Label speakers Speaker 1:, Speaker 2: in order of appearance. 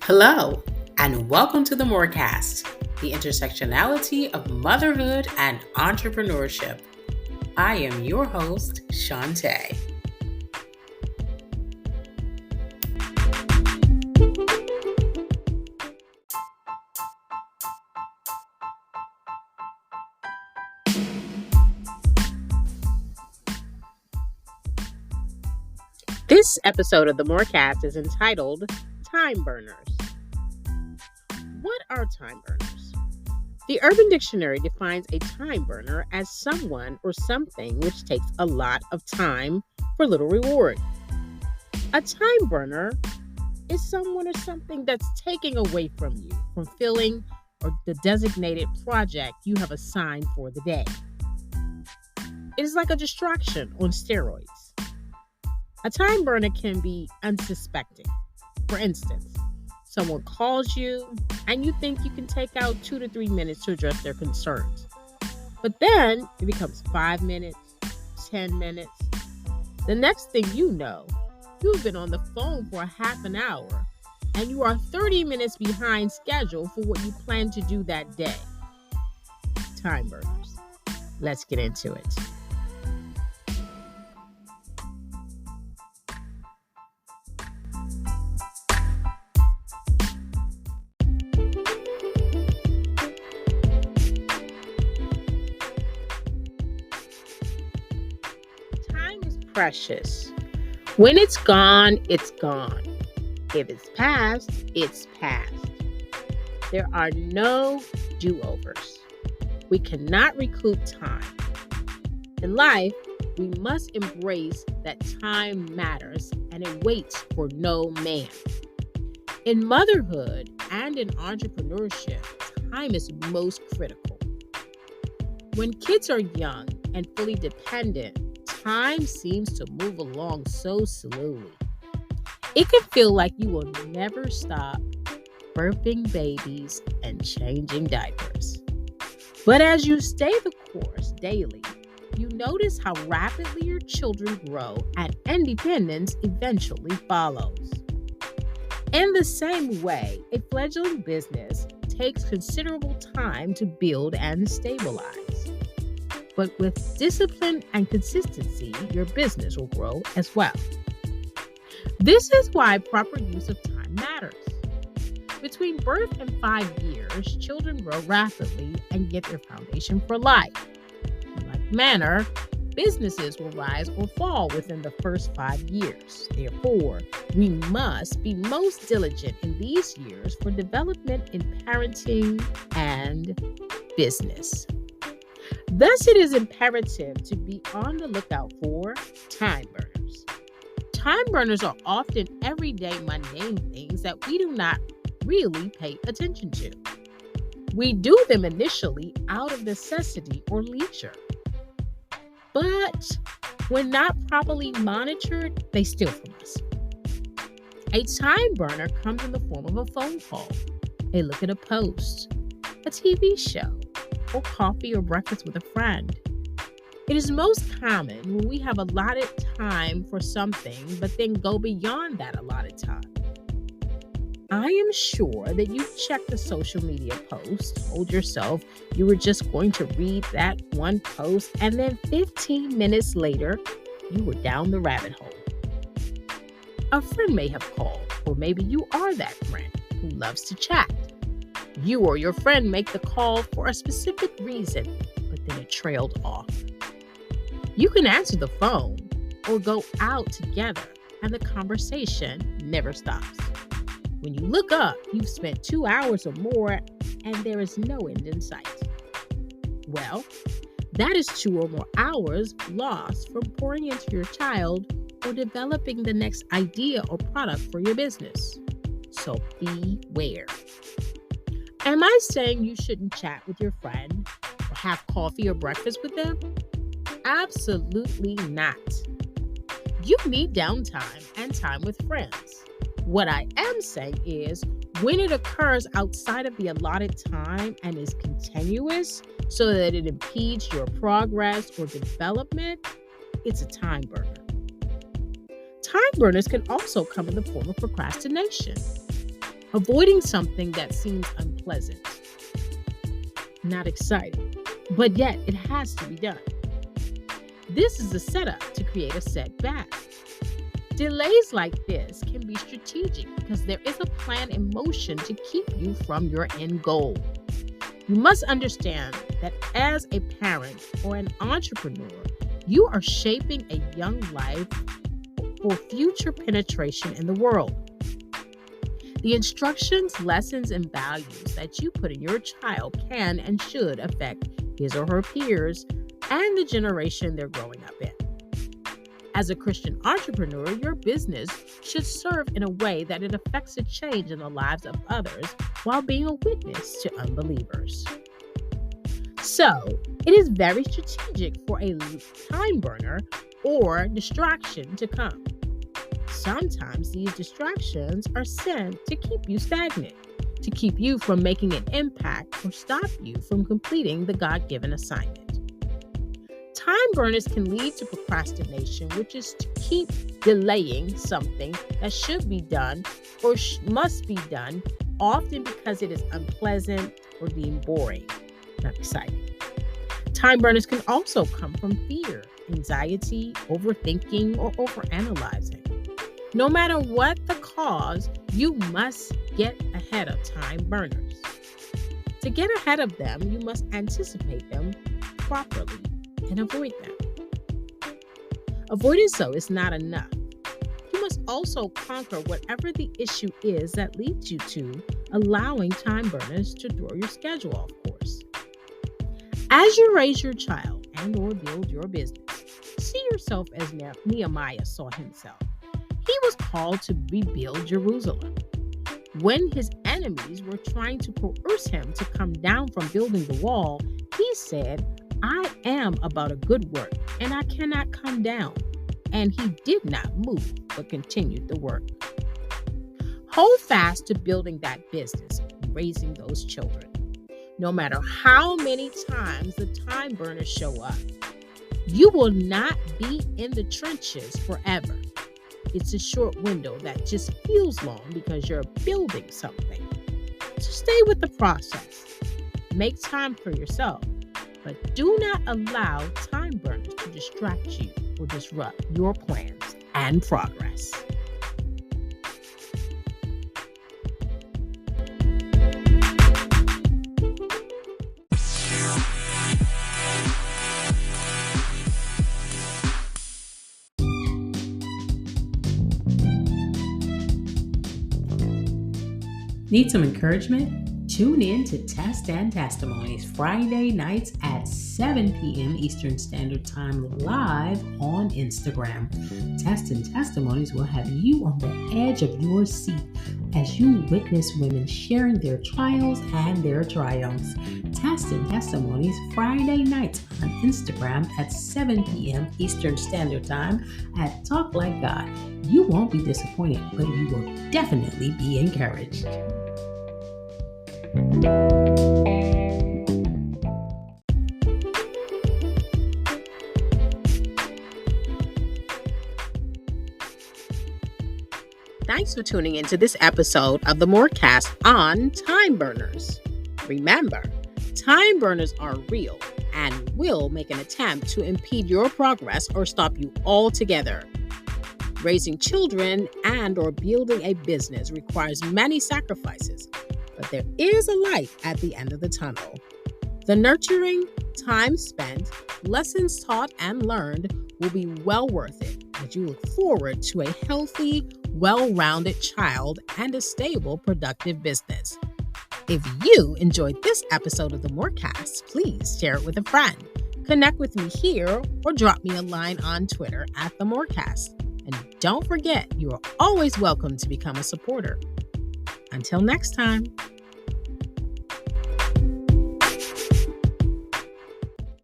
Speaker 1: Hello, and welcome to the Morecast, the intersectionality of motherhood and entrepreneurship. I am your host, Shon-tay. This episode of the Morecast is entitled Time Burners. What are time burners? The Urban Dictionary defines a time burner as someone or something which takes a lot of time for little reward. A time burner is someone or something that's taking away from you, from filling or the designated project you have assigned for the day. It is like a distraction on steroids. A time burner can be unsuspecting. For instance, someone calls you and you think you can take out 2 to 3 minutes to address their concerns. But then it becomes 5 minutes, 10 minutes. The next thing you know, you've been on the phone for a half an hour and you are 30 minutes behind schedule for what you plan to do that day. Time burners. Let's get into it. Precious. When it's gone, it's gone. If it's past, it's past. There are no do-overs. We cannot recoup time. In life, we must embrace that time matters and it waits for no man. In motherhood and in entrepreneurship, time is most critical. When kids are young and fully dependent, time seems to move along so slowly. It can feel like you will never stop birthing babies and changing diapers. But as you stay the course daily, you notice how rapidly your children grow and independence eventually follows. In the same way, a fledgling business takes considerable time to build and stabilize. But with discipline and consistency, your business will grow as well. This is why proper use of time matters. Between birth and 5 years, children grow rapidly and get their foundation for life. In like manner, businesses will rise or fall within the first 5 years. Therefore, we must be most diligent in these years for development in parenting and business. Thus, it is imperative to be on the lookout for time burners. Time burners are often everyday mundane things that we do not really pay attention to. We do them initially out of necessity or leisure. But when not properly monitored, they steal from us. A time burner comes in the form of a phone call, a look at a post, a TV show, or coffee or breakfast with a friend. It is most common when we have allotted time for something, but then go beyond that allotted time. I am sure that you checked the social media post, told yourself you were just going to read that one post, and then 15 minutes later, you were down the rabbit hole. A friend may have called, or maybe you are that friend who loves to chat. You or your friend make the call for a specific reason, but then it trailed off. You can answer the phone or go out together, and the conversation never stops. When you look up, you've spent 2 hours or more, and there is no end in sight. Well, that is 2 or more hours lost from pouring into your child or developing the next idea or product for your business. So beware. Am I saying you shouldn't chat with your friend or have coffee or breakfast with them? Absolutely not. You need downtime and time with friends. What I am saying is, when it occurs outside of the allotted time and is continuous so that it impedes your progress or development, it's a time burner. Time burners can also come in the form of procrastination. avoiding something that seems unpleasant, not exciting, but yet it has to be done. This is a setup to create a setback. Delays like this can be strategic because there is a plan in motion to keep you from your end goal. You must understand that as a parent or an entrepreneur, you are shaping a young life for future penetration in the world. The instructions, lessons, and values that you put in your child can and should affect his or her peers and the generation they're growing up in. As a Christian entrepreneur, your business should serve in a way that it affects a change in the lives of others while being a witness to unbelievers. So, it is very strategic for a time burner or distraction to come. Sometimes these distractions are sent to keep you stagnant, to keep you from making an impact or stop you from completing the God-given assignment. Time burners can lead to procrastination, which is to keep delaying something that should be done or must be done, often because it is unpleasant or deemed boring, not exciting. Time burners can also come from fear, anxiety, overthinking, or overanalyzing. No matter what the cause, you must get ahead of time burners. To get ahead of them, you must anticipate them properly and avoid them. Avoidance, though, is not enough. You must also conquer whatever the issue is that leads you to allowing time burners to throw your schedule off course. As you raise your child and or build your business, see yourself as Nehemiah saw himself. He was called to rebuild Jerusalem. When his enemies were trying to coerce him to come down from building the wall, he said, "I am about a good work, and I cannot come down." And he did not move, but continued the work. Hold fast to building that business, raising those children. No matter how many times the time burners show up, you will not be in the trenches forever. It's a short window that just feels long because you're building something. So stay with the process. Make time for yourself, but do not allow time burners to distract you or disrupt your plans and progress.
Speaker 2: Need some encouragement? Tune in to Test and Testimonies Friday nights at 7 p.m. Eastern Standard Time live on Instagram. Test and Testimonies will have you on the edge of your seat as you witness women sharing their trials and their triumphs. Test and Testimonies Friday nights on Instagram at 7 p.m. Eastern Standard Time at Talk Like God. You won't be disappointed, but you will definitely be encouraged.
Speaker 1: Thanks for tuning into this episode of the Morecast on time burners. Remember, time burners are real and will make an attempt to impede your progress or stop you altogether. Raising children and or building a business requires many sacrifices, but there is a light at the end of the tunnel. The nurturing, time spent, lessons taught and learned will be well worth it as you look forward to a healthy, well-rounded child and a stable, productive business. If you enjoyed this episode of the Morecast, please share it with a friend. Connect with me here or drop me a line on Twitter at the Morecast. And don't forget, you are always welcome to become a supporter. Until next time.